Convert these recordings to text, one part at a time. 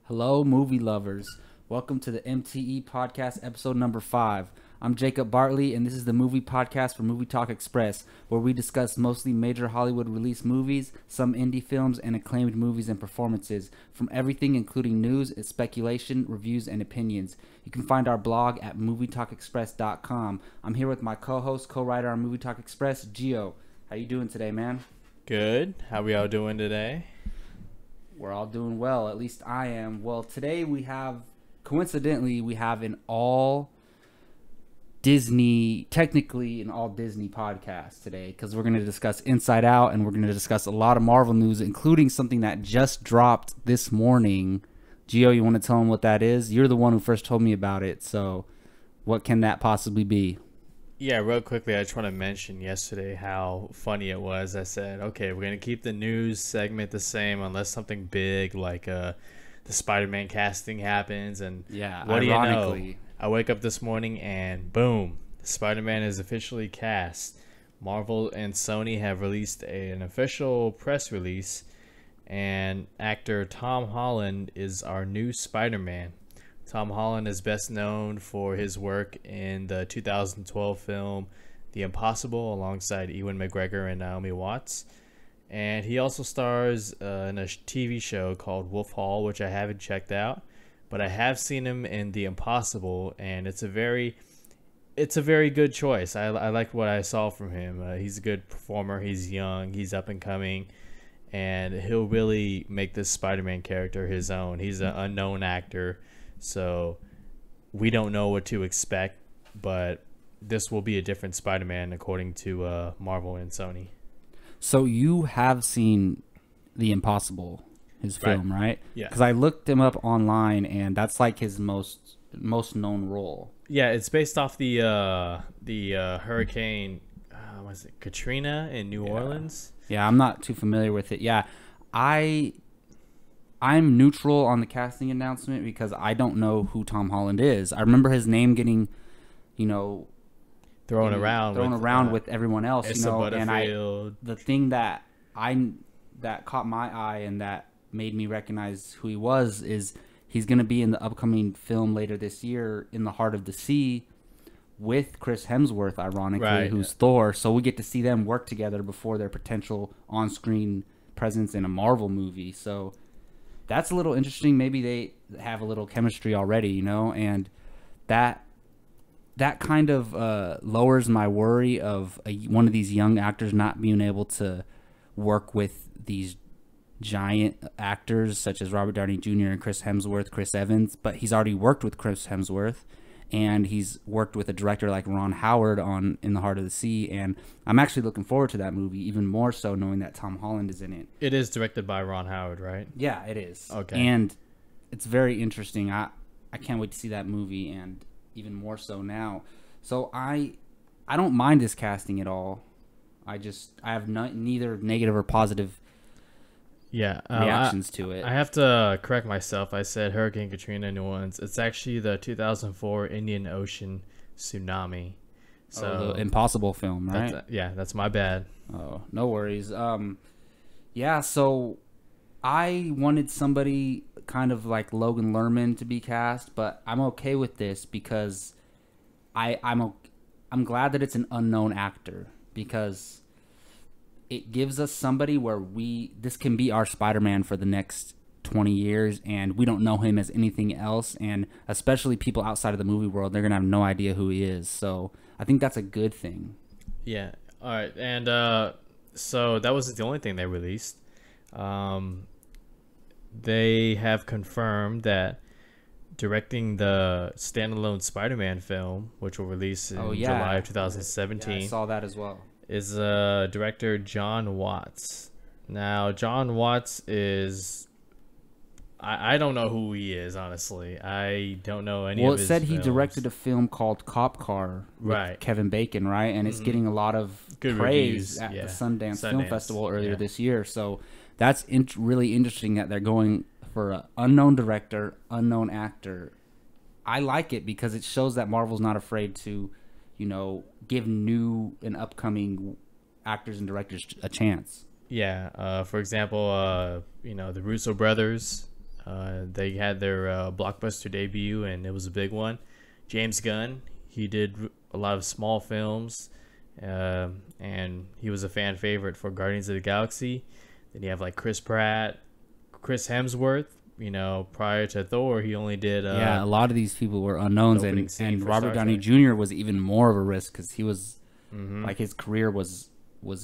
Hello, movie lovers. Welcome to the MTE Podcast, episode number 5. I'm Jacob Bartley, and this is the movie podcast for Movie Talk Express, where we discuss mostly major Hollywood release movies, some indie films, and acclaimed movies and performances, from everything including news, speculation, reviews, and opinions. You can find our blog at movietalkexpress.com. I'm here with my co-host, co-writer on Movie Talk Express, Gio. How you doing today, man? Good. How we all doing today? We're all doing well. At least I am. Well, today we have an all Disney podcast today, because we're going to discuss Inside Out, and we're going to discuss a lot of Marvel news, including something that just dropped this morning. Gio, you want to tell them what that is? You're the one who first told me about it, so what can that possibly be? Yeah, real quickly, I just want to mention yesterday how funny it was. I said, okay, we're going to keep the news segment the same unless something big like the Spider-Man casting happens. And yeah, what ironically, do you know? I wake up this morning and boom, Spider-Man is officially cast. Marvel and Sony have released an official press release, and actor Tom Holland is our new Spider-Man. Tom Holland is best known for his work in the 2012 film The Impossible alongside Ewan McGregor and Naomi Watts. And he also stars in a TV show called Wolf Hall, which I haven't checked out. But I have seen him in The Impossible, and it's a very good choice. I like what I saw from him. He's a good performer. He's young. He's up and coming. And he'll really make this Spider-Man character his own. He's an unknown actor. So we don't know what to expect, but this will be a different Spider-Man according to Marvel and Sony. So you have seen The Impossible, his film, right? Yeah. Because I looked him up online, and that's like his most known role. Yeah, it's based off the hurricane, was it Katrina in New Orleans? Yeah, I'm not too familiar with it. Yeah, I'm neutral on the casting announcement because I don't know who Tom Holland is. I remember his name getting, thrown around with everyone else, Issa and the thing that caught my eye and that made me recognize who he was is he's going to be in the upcoming film later this year, In the Heart of the Sea, with Chris Hemsworth, ironically, who's Thor. So we get to see them work together before their potential on-screen presence in a Marvel movie. So that's a little interesting. Maybe they have a little chemistry already, and that kind of lowers my worry of one of these young actors not being able to work with these giant actors such as Robert Downey Jr. and Chris Hemsworth, Chris Evans. But he's already worked with Chris Hemsworth, and he's worked with a director like Ron Howard on In the Heart of the Sea, and I'm actually looking forward to that movie even more so knowing that Tom Holland is in it. It is directed by Ron Howard, right? Yeah, it is. Okay. And it's very interesting. I can't wait to see that movie, and even more so now. So I don't mind this casting at all. I have neither negative or positive reactions to it. I have to correct myself. I said Hurricane Katrina in New Orleans. It's actually the 2004 Indian Ocean tsunami. So the Impossible film, right? That's my bad. Oh, no worries. Yeah, so I wanted somebody kind of like Logan Lerman to be cast, but I'm okay with this because I'm glad that it's an unknown actor, because it gives us somebody where this can be our Spider-Man for the next 20 years, and we don't know him as anything else, and especially people outside of the movie world, they're gonna have no idea who he is. So I think that's a good thing. Yeah. All right. And so that wasn't the only thing they released. They have confirmed that directing the standalone Spider-Man film, which will release in July of 2017. Yeah, I saw that as well. Is director John Watts. Now, John Watts is... I don't know who he is, honestly. I don't know any of his Well, it said films. he directed a film called Cop Car with Kevin Bacon, right? And it's getting a lot of good praise reviews. at the Sundance Film Festival earlier this year. So that's really interesting that they're going for an unknown director, unknown actor. I like it because it shows that Marvel's not afraid to, give new and upcoming actors and directors a chance. Yeah. For example, the Russo brothers They had their blockbuster debut, and it was a big one. James Gunn, he did a lot of small films, and he was a fan favorite for Guardians of the Galaxy. Then you have like Chris Pratt, Chris Hemsworth. You know, prior to Thor, he only did a lot of these people were unknowns, and Robert Downey Jr. was even more of a risk because he was like his career was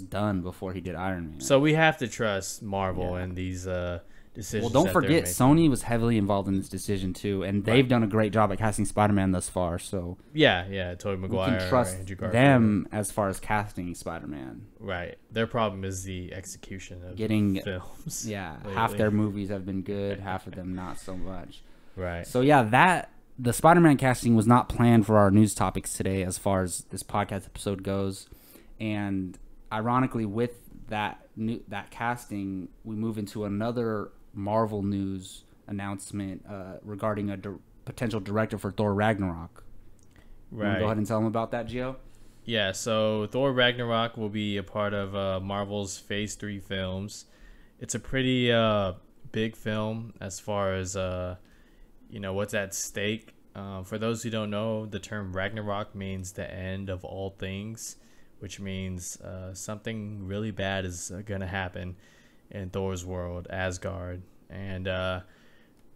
done before he did Iron Man. So we have to trust Marvel and these decisions. Well, don't forget Sony was heavily involved in this decision too, and they've done a great job at casting Spider-Man thus far. So Tobey Maguire, we can trust them as far as casting Spider-Man. Right. Their problem is the execution of getting films. Yeah, half their movies have been good, half of them not so much. Right. So the Spider-Man casting was not planned for our news topics today, as far as this podcast episode goes, and ironically, with that casting, we move into another Marvel news announcement regarding a potential director for Thor Ragnarok. Right. Go ahead and tell them about that, Gio. Yeah, so Thor Ragnarok will be a part of Marvel's Phase 3 films. It's a pretty big film as far as what's at stake. For those who don't know, the term Ragnarok means the end of all things, which means something really bad is going to happen in Thor's world, Asgard. And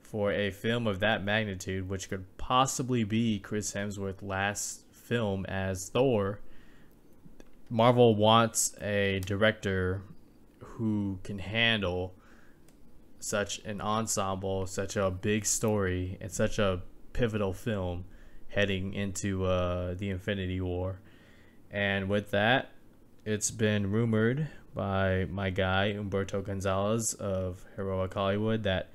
for a film of that magnitude, which could possibly be Chris Hemsworth's last film as Thor, Marvel wants a director who can handle such an ensemble, such a big story, and such a pivotal film heading into the Infinity War. And with that, it's been rumored by my guy Humberto Gonzalez of Heroic Hollywood that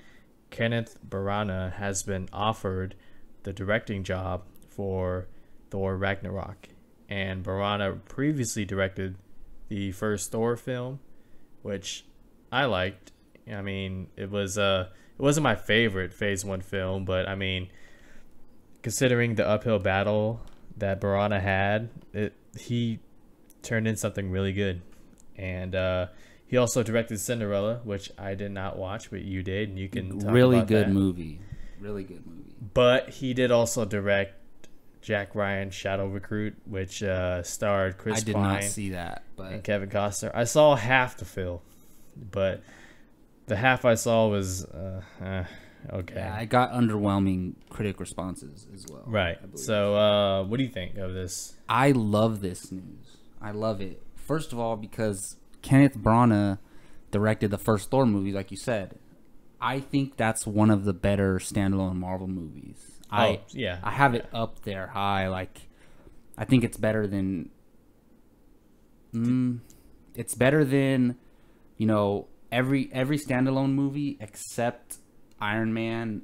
Kenneth Branagh has been offered the directing job for Thor Ragnarok. And Branagh previously directed the first Thor film, which I liked. I mean, it wasn't my favorite Phase 1 film, but I mean, considering the uphill battle that Branagh had, he turned in something really good. And he also directed Cinderella, which I did not watch, but you did, and you can talk really about good that. movie. Really good movie. But he did also direct Jack Ryan's Shadow Recruit, which starred Chris Pine. I did not see that, but and Kevin Costner. I saw half the film, but the half I saw was okay. Yeah, I got underwhelming critic responses as well. Right. So, what do you think of this? I love this news. I love it. First of all, because Kenneth Branagh directed the first Thor movie, like you said. I think that's one of the better standalone Marvel movies. I have it up there high. Like, I think it's better than. It's better than, every standalone movie except Iron Man,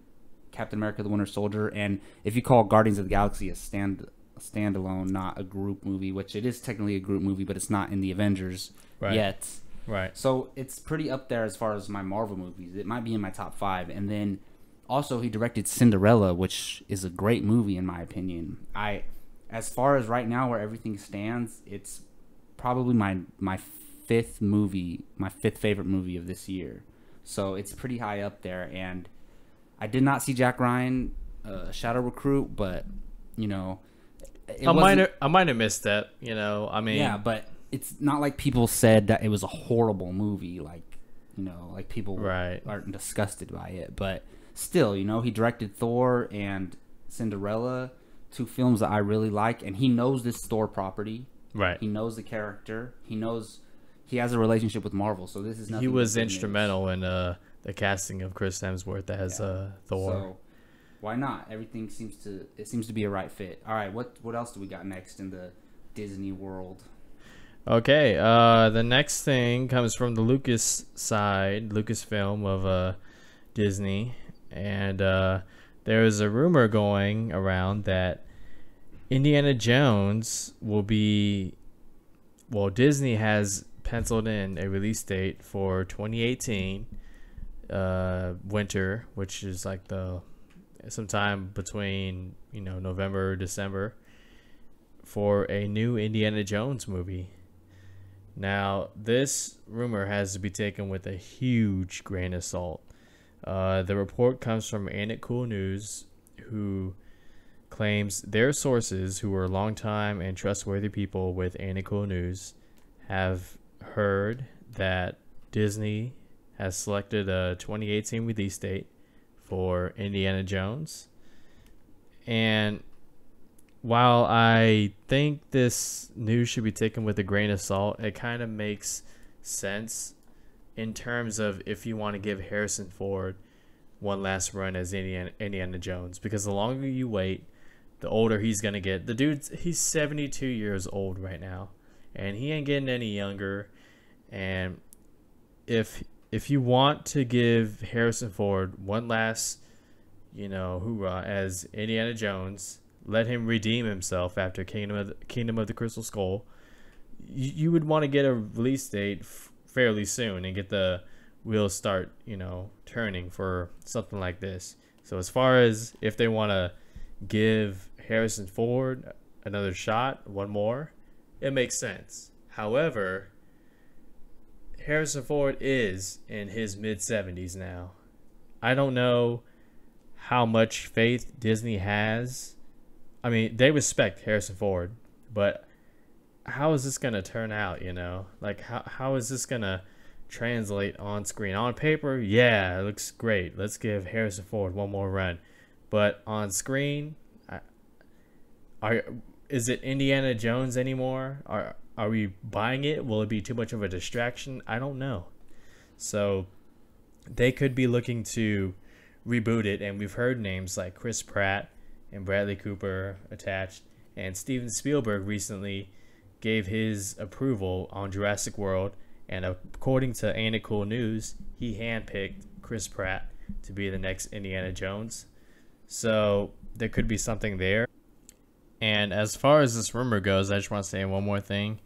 Captain America: The Winter Soldier, and if you call Guardians of the Galaxy a standalone, not a group movie, which it is technically a group movie, but it's not in the Avengers yet. Right. So it's pretty up there as far as my Marvel movies. It might be in my top 5. And then also he directed Cinderella, which is a great movie in my opinion. As far as right now where everything stands, it's probably my fifth favorite movie of this year. So it's pretty high up there. And I did not see Jack Ryan, Shadow Recruit, but I might have missed that. I mean, yeah, but it's not like people said that it was a horrible movie. Like people aren't disgusted by it, but still, he directed Thor and Cinderella, 2 films that I really like, and he knows this Thor property. Right. He knows the character. He knows he has a relationship with Marvel, so this is nothing. He was instrumental in the casting of Chris Hemsworth as Thor. So why not? Everything seems to be a right fit. All right, what else do we got next in the Disney world? Okay, the next thing comes from the Lucasfilm of Disney, and there is a rumor going around that Indiana Jones will be. Well, Disney has penciled in a release date for 2018 winter, which is like sometime between November, December, for a new Indiana Jones movie. Now, this rumor has to be taken with a huge grain of salt. The report comes from Ain't It Cool News, who claims their sources, who are longtime and trustworthy people with Ain't It Cool News, have heard that Disney has selected a 2018 release date for Indiana Jones. And while I think this news should be taken with a grain of salt, it kind of makes sense in terms of if you want to give Harrison Ford one last run as Indiana Jones. Because the longer you wait, the older he's going to get. He's 72 years old right now, and he ain't getting any younger. And if you want to give Harrison Ford one last, hoorah as Indiana Jones, let him redeem himself after Kingdom of the Crystal Skull, you would want to get a release date fairly soon and get the wheels start, turning for something like this. So as far as if they want to give Harrison Ford another shot, one more, it makes sense. However, Harrison Ford is in his mid-70s now. I don't know how much faith Disney has. I mean, they respect Harrison Ford, but how is this going to turn out, Like, how is this going to translate on screen? On paper, yeah, it looks great. Let's give Harrison Ford one more run. But on screen, is it Indiana Jones anymore? Are we buying it? Will it be too much of a distraction? I don't know. So they could be looking to reboot it, and we've heard names like Chris Pratt and Bradley Cooper attached, and Steven Spielberg recently gave his approval on Jurassic World, and according to Ain't It Cool News, he handpicked Chris Pratt to be the next Indiana Jones. So there could be something there. And as far as this rumor goes, I just want to say one more thing.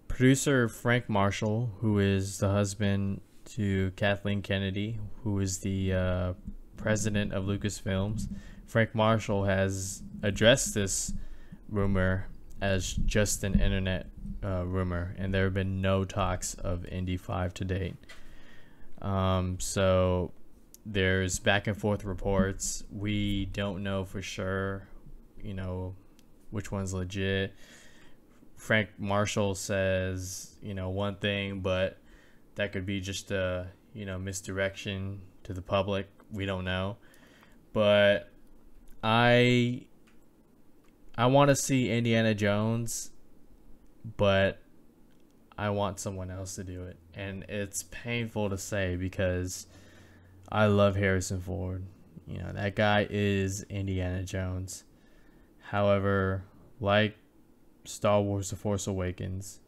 Producer Frank Marshall, who is the husband to Kathleen Kennedy, who is the president of Lucasfilms, Frank Marshall has addressed this rumor as just an internet rumor, and there have been no talks of Indy 5 to date. So there's back and forth reports. We don't know for sure, which one's legit. Frank Marshall says, one thing, but that could be just a, misdirection to the public. We don't know. But I want to see Indiana Jones, but I want someone else to do it. And it's painful to say because I love Harrison Ford. That guy is Indiana Jones. However, like Star Wars The Force Awakens,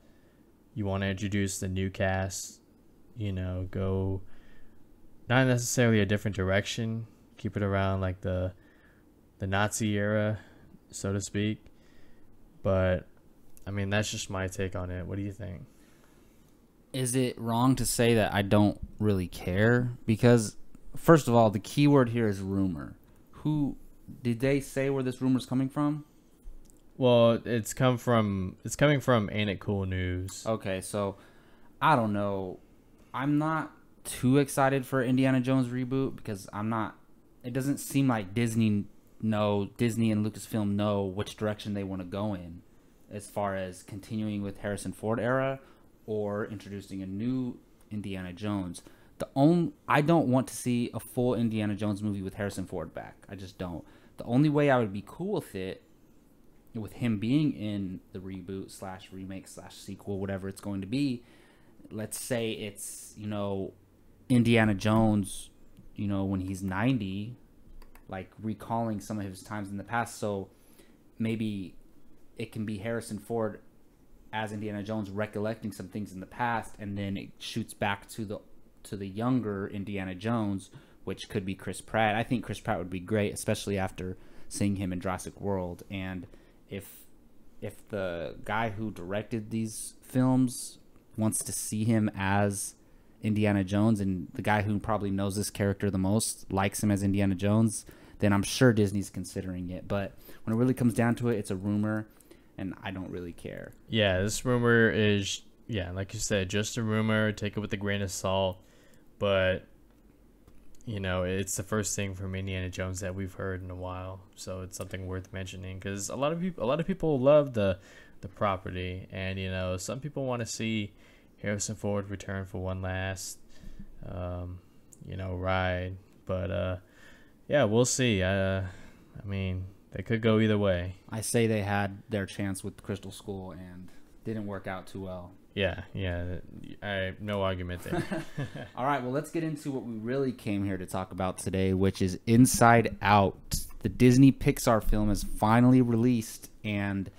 you want to introduce the new cast, go not necessarily a different direction, keep it around like the Nazi era, so to speak. But I mean, that's just my take on it. What do you think? Is it wrong to say that I don't really care? Because first of all, the key word here is rumor. Who did they say where this rumor's coming from? Well, it's coming from Ain't It Cool News. Okay, so I don't know. I'm not too excited for Indiana Jones reboot because it doesn't seem like Disney and Lucasfilm know which direction they want to go in as far as continuing with Harrison Ford era or introducing a new Indiana Jones. I don't want to see a full Indiana Jones movie with Harrison Ford back. I just don't. The only way I would be cool with it, with him being in the reboot / remake / sequel, whatever it's going to be, let's say it's, Indiana Jones, when he's 90, like recalling some of his times in the past. So maybe it can be Harrison Ford as Indiana Jones recollecting some things in the past, and then it shoots back to the younger Indiana Jones, which could be Chris Pratt. I think Chris Pratt would be great, especially after seeing him in Jurassic World. And if the guy who directed these films wants to see him as Indiana Jones, and the guy who probably knows this character the most likes him as Indiana Jones, then I'm sure Disney's considering it. But when it really comes down to it, it's a rumor, and I don't really care. Yeah, this rumor is, like you said, just a rumor. Take it with a grain of salt. But it's the first thing from Indiana Jones that we've heard in a while, so it's something worth mentioning because a lot of people love the property, and some people want to see Harrison Ford return for one last ride, but yeah, we'll see. I mean, they could go either way. I say they had their chance with Crystal Skull and didn't work out too well. Yeah, no argument there. All right, well, let's get into what we really came here to talk about today, which is Inside Out. The Disney Pixar film is finally released, and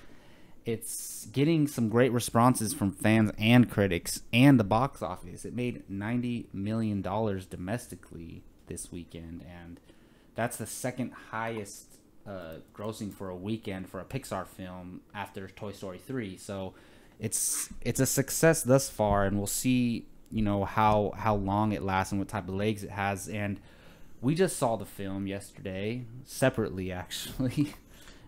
it's getting some great responses from fans and critics and the box office. It made $90 million domestically this weekend, and that's the second highest grossing for a weekend for a Pixar film after Toy Story 3. So it's a success thus far, and we'll see how long it lasts and what type of legs it has. And we just saw the film yesterday separately, actually.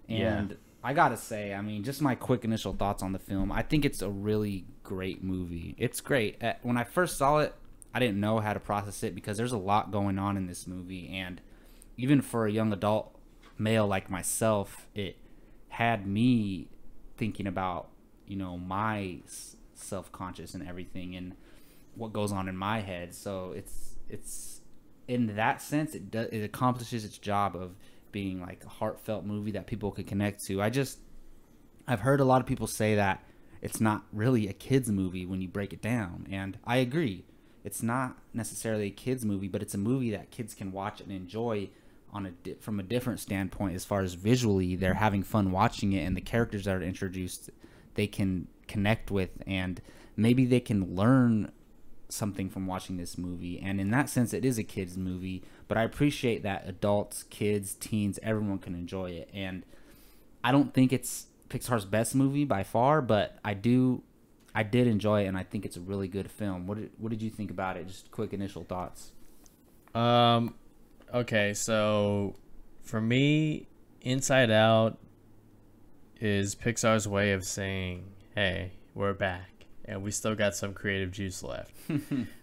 And I gotta say, I mean, just my quick initial thoughts on the film. I think it's a really great movie. It's great. When I first saw it, I didn't know how to process it because there's a lot going on in this movie, and even for a young adult male like myself, it had me thinking about my self-conscious and everything and what goes on in my head. So it's in that sense it accomplishes its job of being like a heartfelt movie that people could connect to. I've heard a lot of people say that it's not really a kids movie when you break it down, and I agree. It's not necessarily a kids movie, but it's a movie that kids can watch and enjoy from a different standpoint. As far as visually, they're having fun watching it, and the characters that are introduced they can connect with, and maybe they can learn something from watching this movie. And in that sense, it is a kids movie, but I appreciate that adults, kids, teens, everyone can enjoy it. And I don't think it's Pixar's best movie by far, but I did enjoy it, and I think it's a really good film. What did you think about it? Just quick initial thoughts. Okay, so for me, Inside Out is Pixar's way of saying, hey, we're back, and we still got some creative juice left.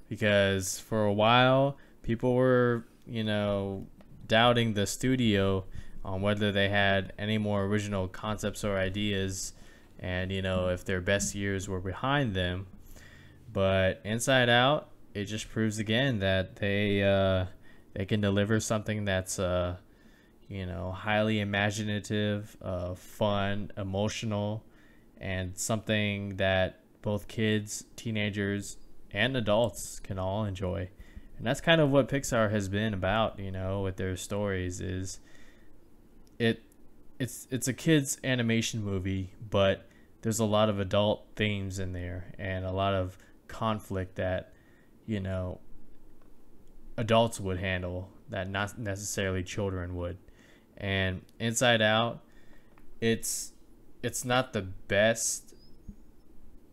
Because for a while, people were, doubting the studio on whether they had any more original concepts or ideas, and, if their best years were behind them. But Inside Out, it just proves again that they can deliver something that's highly imaginative, fun, emotional, and something that both kids, teenagers, and adults can all enjoy. And that's kind of what Pixar has been about, with their stories. Is it's a kids animation movie, but there's a lot of adult themes in there and a lot of conflict that adults would handle that not necessarily children would. And Inside Out, it's not the best.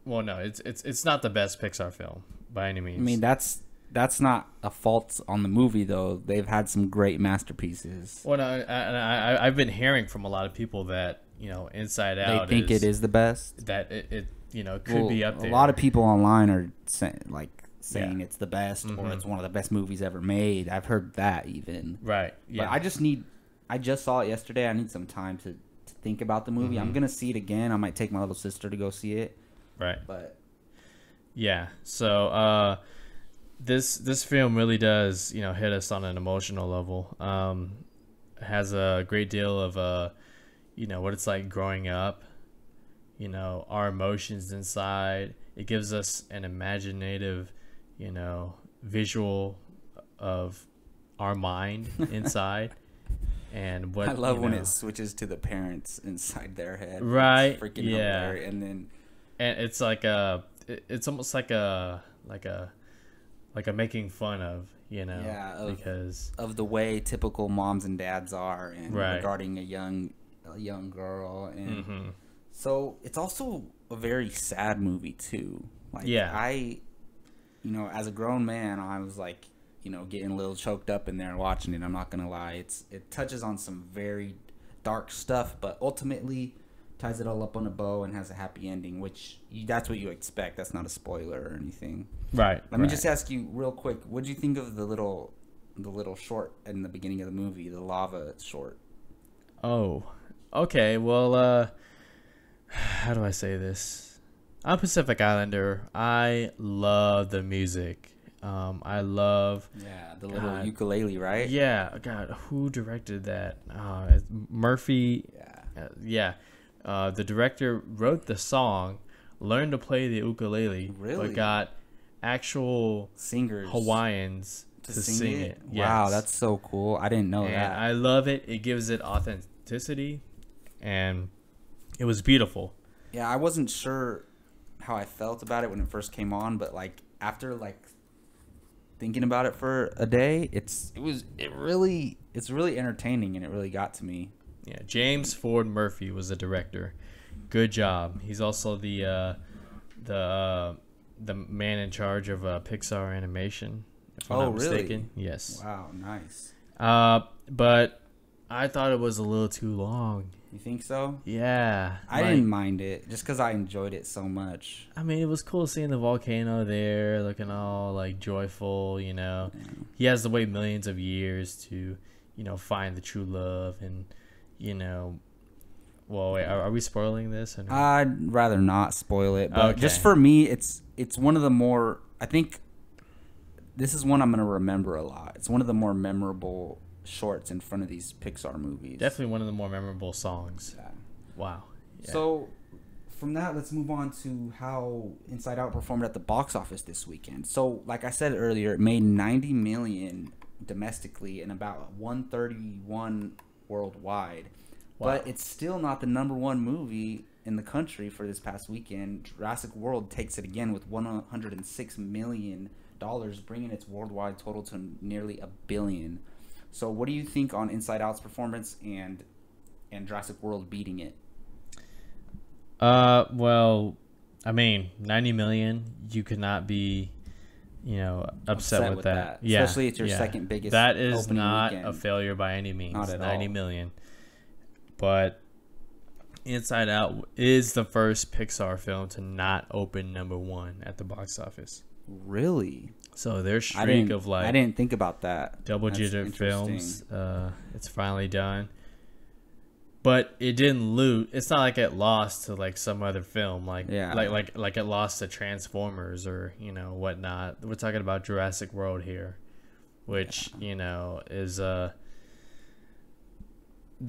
Well, no, it's not the best Pixar film by any means. I mean, that's not a fault on the movie, though. They've had some great masterpieces. Well, no, I've been hearing from a lot of people that Inside Out, they think it is the best. That it could be up there. A lot of people online are saying it's the best, or it's one of the best movies ever made. I've heard that even. Right. Yeah. But I just saw it yesterday. I need some time to think about the movie. I'm gonna see it again. I might take my little sister to go see it. Right. But yeah. So this film really does hit us on an emotional level. Has a great deal of what it's like growing up. Our emotions inside. It gives us an imaginative visual of our mind inside. And what I love when it switches to the parents inside their head. Right. It's freaking hilarious. And it's like it's almost like a making fun of, because of the way typical moms and dads are, and right. regarding a young girl, and so it's also a very sad movie too. I as a grown man, I was like, getting a little choked up in there and watching it. I'm not gonna lie, it touches on some very dark stuff, but ultimately ties it all up on a bow and has a happy ending, which that's what you expect. That's not a spoiler or anything. Right. Let me just ask you real quick, what did you think of the little the little short in the beginning of the movie, the lava short. Oh, okay. Well, how do I say this? I'm a Pacific Islander. I love the music. I love the little ukulele, right? Yeah, God, who directed that? It's Murphy. The director wrote the song, learned to play the ukulele, but got actual singers, Hawaiians to sing it. Wow, that's so cool. I didn't know that. I love it. It gives it authenticity, and it was beautiful. Yeah, I wasn't sure how I felt about it when it first came on, but like after like thinking about it for a day, it's really entertaining, and it really got to me. Yeah, James Ford Murphy was the director. Good job. He's also the man in charge of Pixar Animation. If I'm not mistaken. Really? Yes. Wow, nice. But I thought it was a little too long. You think so? Yeah. I didn't mind it just because I enjoyed it so much. I mean, it was cool seeing the volcano there, looking all like joyful. You know, he has to wait millions of years to, find the true love, and Well, wait, are we spoiling this? Or I'd rather not spoil it, but just for me, it's one of the more. I think this is one I'm gonna remember a lot. It's one of the more memorable shorts in front of these Pixar movies. Definitely one of the more memorable songs. Yeah. Wow. Yeah. So from that, let's move on to how Inside Out performed at the box office this weekend. So, like I said earlier, it made $90 million domestically and about 131 worldwide. Wow. But it's still not the number one movie in the country for this past weekend. Jurassic World takes it again with $106 million, bringing its worldwide total to nearly $1 billion. So what do you think on Inside Out's performance and Jurassic World beating it? Well, I mean, 90 million, you could not be, upset with that. Yeah. Especially it's your second biggest That is opening not weekend. A failure by any means. Not at 90 all. million. But Inside Out is the first Pixar film to not open number one at the box office. Really? So their streak of I didn't think about that. Double-digit films, it's finally done. But it didn't lose. It's not like it lost to like some other film, like it lost to Transformers or whatnot. We're talking about Jurassic World here, which is the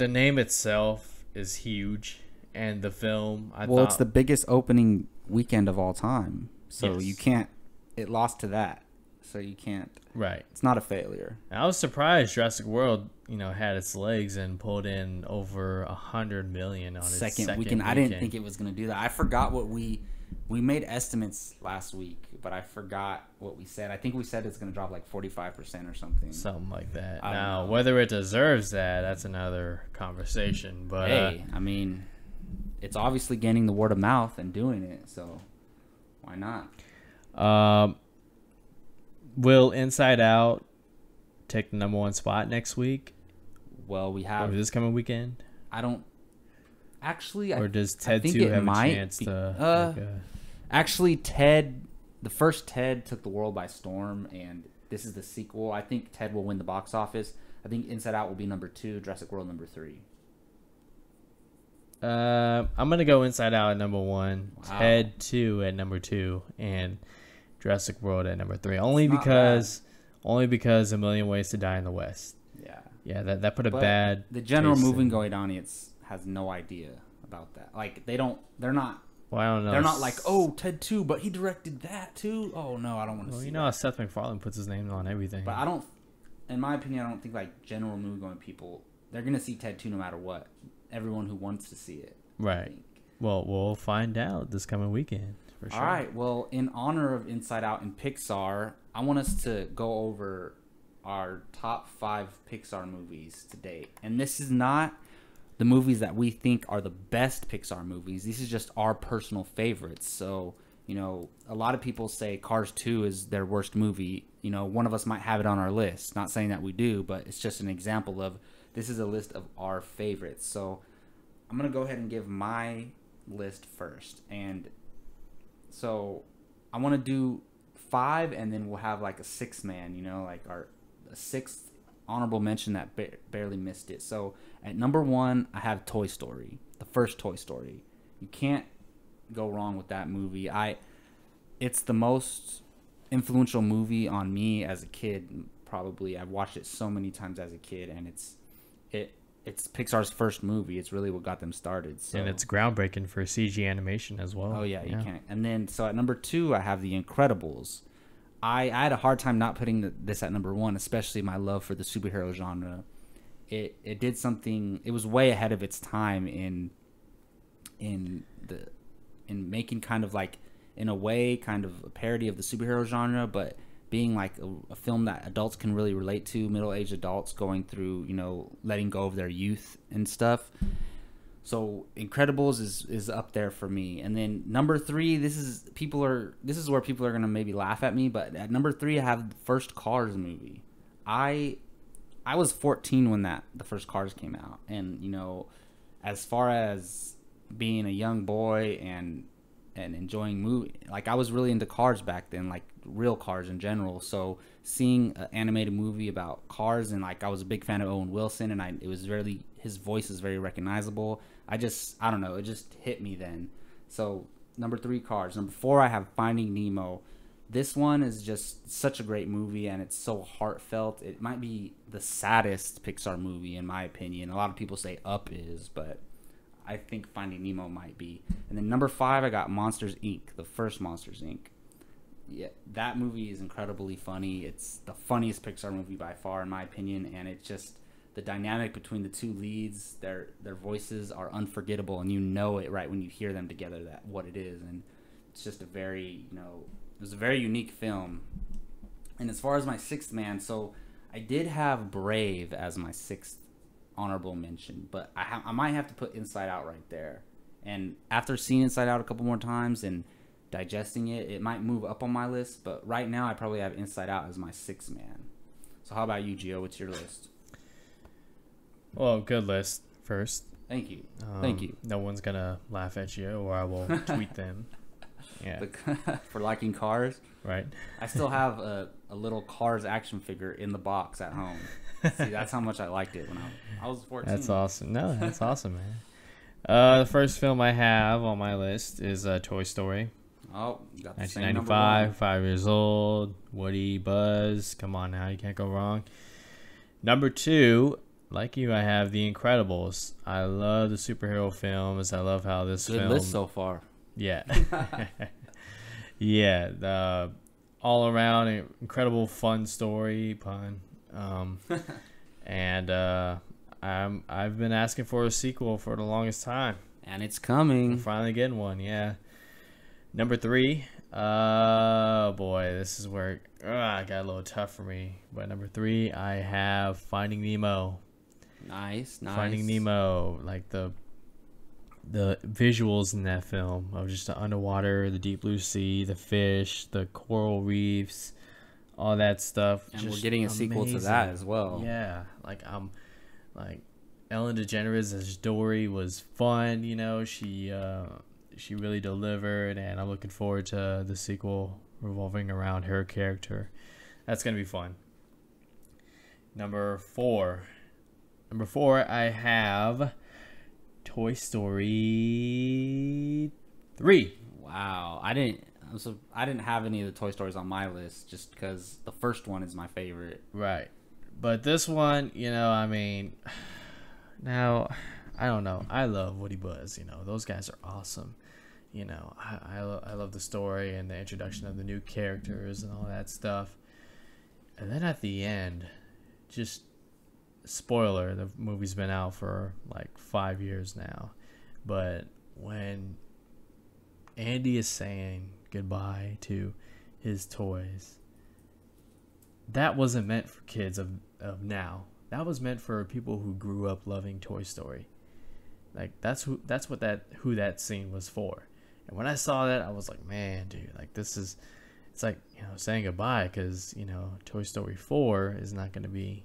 name itself is huge, and the film it's the biggest opening weekend of all time, so you can't. It lost to that, so you can't. Right. It's not a failure. And I was surprised Jurassic World, had its legs and pulled in over 100 million on its second weekend. I didn't think it was going to do that. I forgot what we made estimates last week, but I forgot what we said. I think we said it's going to drop like 45% or something. Something like that. Now, whether it deserves that's another conversation. But hey, I mean, it's obviously gaining the word of mouth and doing it, so why not? Will Inside Out take the number one spot next week? Well, we have... Or this coming weekend? I don't... Actually, or does Ted 2 have a chance to... Actually, Ted... The first Ted took the world by storm, and this is the sequel. I think Ted will win the box office. I think Inside Out will be number 2, Jurassic World number 3. I'm going to go Inside Out at number 1, wow. Ted 2 at number 2, and Jurassic World at number 3. Only because A Million Ways to Die in the West. Yeah. Yeah, that put a bad... The general movie-going audience has no idea about that. Like, they're not... Well, I don't know. They're not like, oh, Ted 2, but he directed that too? Oh, no, I don't want to see that. How Seth MacFarlane puts his name on everything. But I don't... In my opinion, I don't think, like, general movie-going people... They're going to see Ted 2 no matter what. Everyone who wants to see it. Right. Well, we'll find out this coming weekend. For sure. All right. Well, in honor of Inside Out and Pixar, I want us to go over our top 5 Pixar movies to date. And this is not the movies that we think are the best Pixar movies. These are just our personal favorites. So, a lot of people say Cars 2 is their worst movie. One of us might have it on our list. Not saying that we do, but it's just an example of this is a list of our favorites. So I'm going to go ahead and give my list first. And so I want to do 5, and then we'll have like a 6-man, like a sixth honorable mention that barely missed it. So at number 1, I have Toy Story, the first Toy Story. You can't go wrong with that movie. It's the most influential movie on me as a kid. Probably I've watched it so many times as a kid, and it's Pixar's first movie. It's really what got them started. So. And it's groundbreaking for CG animation as well. Oh yeah, you can't. And then so at number 2, I have The Incredibles. I had a hard time not putting this at number 1, especially my love for the superhero genre. It did something. It was way ahead of its time in making kind of like, in a way, kind of a parody of the superhero genre, but being like a film that adults can really relate to, middle-aged adults going through, letting go of their youth and stuff. So Incredibles is up there for me. And then number 3, this is where people are gonna maybe laugh at me, but at number 3 I have the first Cars movie. I was 14 when the first Cars came out, and as far as being a young boy and enjoying movie, like I was really into cars back then, like real cars in general. So seeing an animated movie about cars, and like I was a big fan of Owen Wilson, and his voice is very recognizable. I don't know, it just hit me then. So number 3, Cars. Number 4, I have Finding Nemo. This one is just such a great movie, and it's so heartfelt. It might be the saddest Pixar movie in my opinion. A lot of people say Up is, but I think Finding Nemo might be. And then number 5, I got Monsters, Inc., the first Monsters, Inc. Yeah, that movie is incredibly funny. It's the funniest Pixar movie by far, in my opinion, and it's just the dynamic between the two leads, their voices are unforgettable, and you know it right when you hear them together that what it is. And it's just a very, it was a very unique film. And as far as my sixth man, so I did have Brave as my sixth honorable mention, but I might have to put Inside Out right there. And after seeing Inside Out a couple more times and digesting it, it might move up on my list, but right now I probably have Inside Out as my sixth man. So how about you, Gio? What's your list? Well, good list first. Thank you. Thank you. No one's gonna laugh at you, or I will tweet them. Yeah. For liking Cars. Right. I still have a little Cars action figure in the box at home. See, that's how much I liked it when I was 14. That's awesome. No, that's awesome, man. The first film I have on my list is Toy Story. Oh, you got the 1995, 5 years old. Woody, Buzz. Come on now, you can't go wrong. Number 2, like you, I have The Incredibles. I love the superhero films. I love how this Good film... list so far. Yeah. Yeah, the all around incredible fun story, pun. And I've been asking for a sequel for the longest time. And it's coming. We're finally getting one, yeah. Number 3, boy, this is where it got a little tough for me. But number 3, I have Finding Nemo. Nice. Finding Nemo, like the visuals in that film of just the underwater, the deep blue sea, the fish, the coral reefs, all that stuff. And we're getting a sequel to that as well. Yeah, like Ellen DeGeneres as Dory was fun. She really delivered, and I'm looking forward to the sequel revolving around her character. That's gonna be fun. Number 4, I have Toy Story 3. Wow, I didn't have any of the Toy Stories on my list just because the first one is my favorite. Right, but this one, now I don't know. I love Woody, Buzz. Those guys are awesome. I love the story and the introduction of the new characters and all that stuff. And then at the end, just spoiler, the movie's been out for like 5 years now, but when Andy is saying goodbye to his toys, that wasn't meant for kids of now. That was meant for people who grew up loving Toy Story. Like that's who that scene was for. And when I saw that, I was like, man, dude, like it's like, saying goodbye, because Toy Story 4 is not going to be,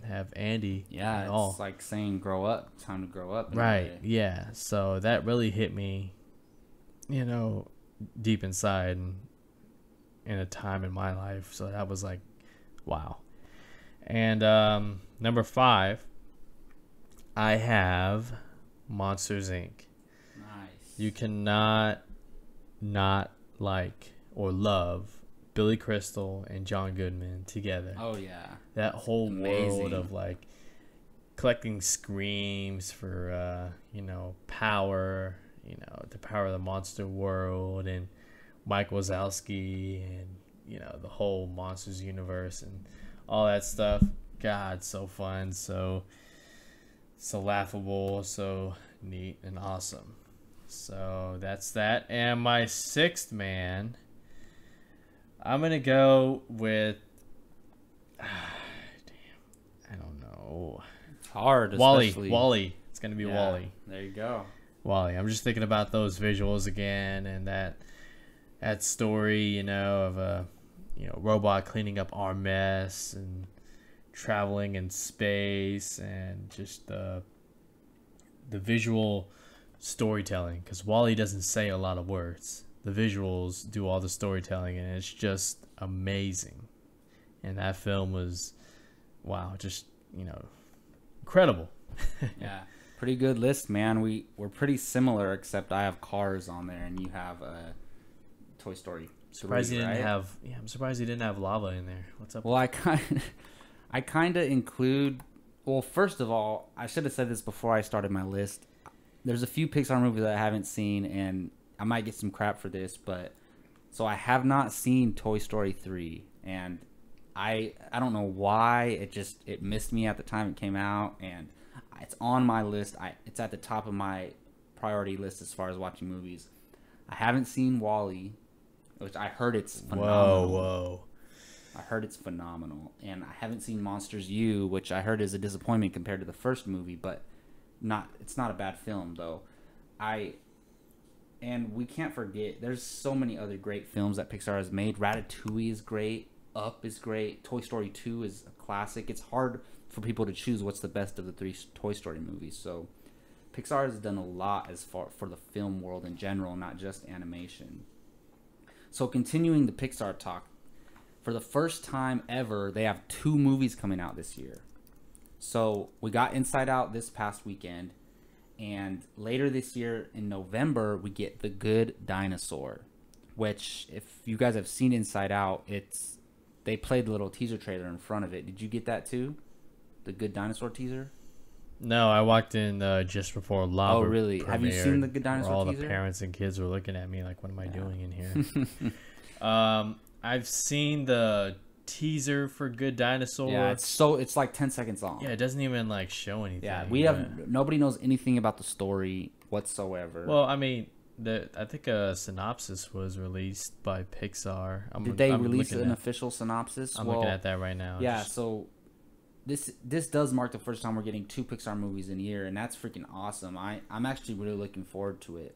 have Andy at all. It's like saying grow up, time to grow up. Right. Yeah. So that really hit me, deep inside and in a time in my life. So that was like, wow. And number 5, I have Monsters Inc. Nice. You cannot not like or love Billy Crystal and John Goodman together. Oh yeah. That whole Amazing. world of like collecting screams for power, the power of the monster world, and Mike Wazowski, and the whole Monsters universe and all that stuff. God, so fun, so laughable, so neat and awesome. So that's that. And my 6th man, I'm gonna go with I don't know. It's hard. Wally. It's gonna be Wally. There you go. Wally. I'm just thinking about those visuals again, and that story, of a robot cleaning up our mess and traveling in space, and just the visual storytelling, because Wally doesn't say a lot of words. The visuals do all the storytelling, and it's just amazing. And that film was, wow, just incredible. Yeah, pretty good list, man. We're pretty similar, except I have Cars on there, and you have Toy Story. Surprised 3, he didn't right? have. Yeah, I'm surprised he didn't have lava in there. What's up? Well, I kind of include. Well, first of all, I should have said this before I started my list. There's a few Pixar movies that I haven't seen, and I might get some crap for this, but so I have not seen Toy Story 3, and I don't know why it missed me at the time it came out, and it's on my list. It's at the top of my priority list as far as watching movies. I haven't seen Wall-E, which I heard it's phenomenal. Whoa. I heard it's phenomenal, and I haven't seen Monsters U, which I heard is a disappointment compared to the first movie, but it's not a bad film though. And we can't forget, there's so many other great films that Pixar has made. Ratatouille is great. Up is great. Toy Story 2 is a classic. It's hard for people to choose what's the best of the 3 Toy Story movies. So Pixar has done a lot as far for the film world in general, not just animation. So continuing the Pixar talk, for the first time ever, they have 2 movies coming out this year. So we got Inside Out this past weekend, and later this year in November we get The Good Dinosaur, which if you guys have seen Inside Out, they played the little teaser trailer in front of it. Did you get that too? The Good Dinosaur teaser? No, I walked in just before Lava. Oh, really? Have you seen The Good Dinosaur all teaser? The parents and kids were looking at me like, what am I doing in here? I've seen the teaser for Good Dinosaur. Yeah, it's like 10 seconds long. Yeah, it doesn't even like show anything. Yeah, nobody knows anything about the story whatsoever. Well, I mean, I think a synopsis was released by Pixar. Did they release an official synopsis? I'm looking at that right now. Yeah, so this does mark the first time we're getting 2 Pixar movies in a year, and that's freaking awesome. I'm actually really looking forward to it.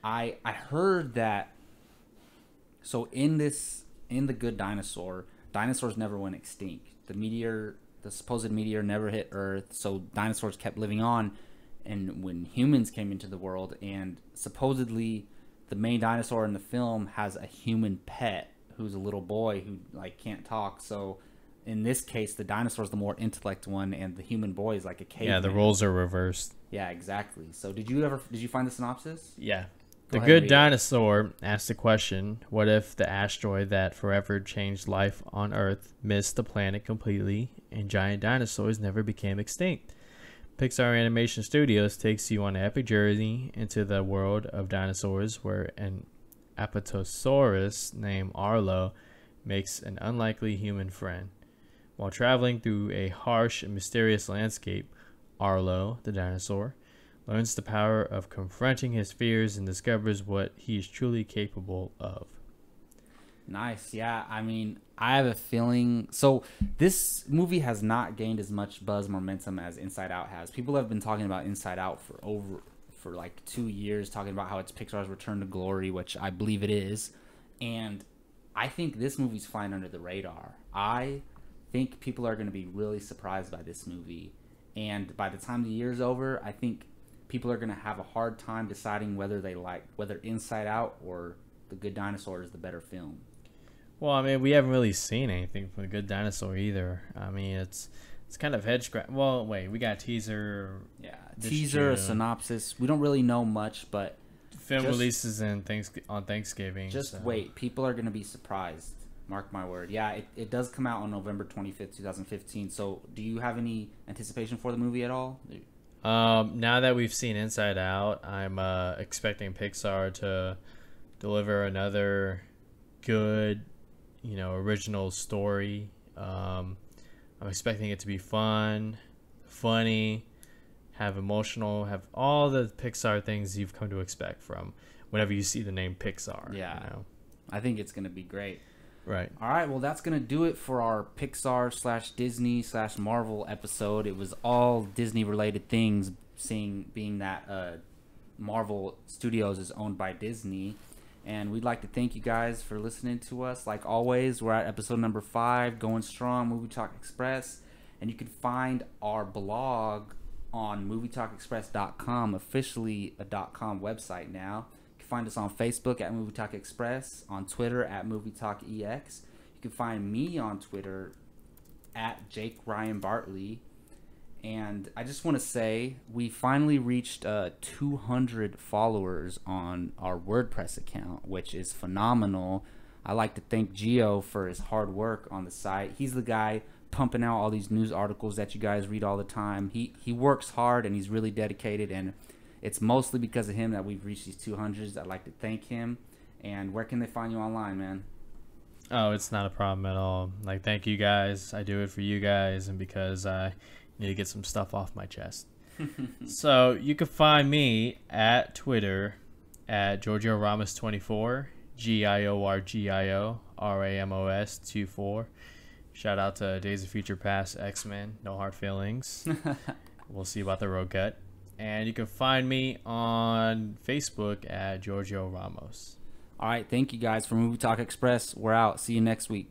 I heard that. So in The Good Dinosaur, dinosaurs never went extinct. The supposed meteor never hit Earth, so dinosaurs kept living on. And when humans came into the world, and supposedly the main dinosaur in the film has a human pet who's a little boy who like can't talk. So in this case, the dinosaur is the more intellect one, and the human boy is like a caveman. Yeah, the roles are reversed. Yeah, exactly. So did you find the synopsis? Yeah. Go The ahead, Good read it. Dinosaur asked the question, what if the asteroid that forever changed life on Earth missed the planet completely and giant dinosaurs never became extinct? Pixar Animation Studios takes you on an epic journey into the world of dinosaurs where an Apatosaurus named Arlo makes an unlikely human friend. While traveling through a harsh and mysterious landscape, Arlo, the dinosaur, learns the power of confronting his fears and discovers what he is truly capable of. Nice. Yeah, I mean, I have a feeling. So this movie has not gained as much buzz momentum as Inside Out has. People have been talking about Inside Out for like 2 years, talking about how it's Pixar's return to glory, which I believe it is. And I think this movie's flying under the radar. I think people are going to be really surprised by this movie. And by the time the year's over, I think people are going to have a hard time deciding whether Inside Out or The Good Dinosaur is the better film. Well, I mean, we haven't really seen anything from the Good Dinosaur either. I mean, it's kind of head scratch. Well, wait, we got a teaser. Yeah, this teaser, a June. synopsis. We don't really know much, but Film releases on Thanksgiving. Just so. wait. People are going to be surprised. Mark my word. Yeah, it does come out on November 25th, 2015. So do you have any anticipation for the movie at all? Now that we've seen Inside Out, I'm expecting Pixar to deliver another good, original story. I'm expecting it to be fun, funny, have emotional, have all the Pixar things you've come to expect from whenever you see the name Pixar. Yeah. I think it's going to be great. Right. All right. Well, that's going to do it for our Pixar/Disney/Marvel episode. It was all Disney related things, being that Marvel Studios is owned by Disney. And we'd like to thank you guys for listening to us. Like always, we're at episode number 5, going strong, Movie Talk Express. And you can find our blog on MovieTalkExpress.com, officially a .com website now. You can find us on Facebook at Movie Talk Express, on Twitter at Movie Talk EX. You can find me on Twitter at Jake Ryan Bartley. And I just want to say we finally reached 200 followers on our WordPress account, which is phenomenal. I like to thank Gio for his hard work on the site. He's the guy pumping out all these news articles that you guys read all the time. He works hard and he's really dedicated, and it's mostly because of him that we've reached these 200s. I'd like to thank him. And where can they find you online, man? Oh, it's not a problem at all. Like, thank you guys. I do it for you guys and because I need to get some stuff off my chest. So you can find me at Twitter at Giorgio Ramos24, GIORGIO RAMOS 24. Shout out to Days of Future Past, X-Men, no hard feelings. We'll see about the road cut. And you can find me on Facebook at Giorgio Ramos. All right, thank you guys for Movie Talk Express. We're out. See you next week.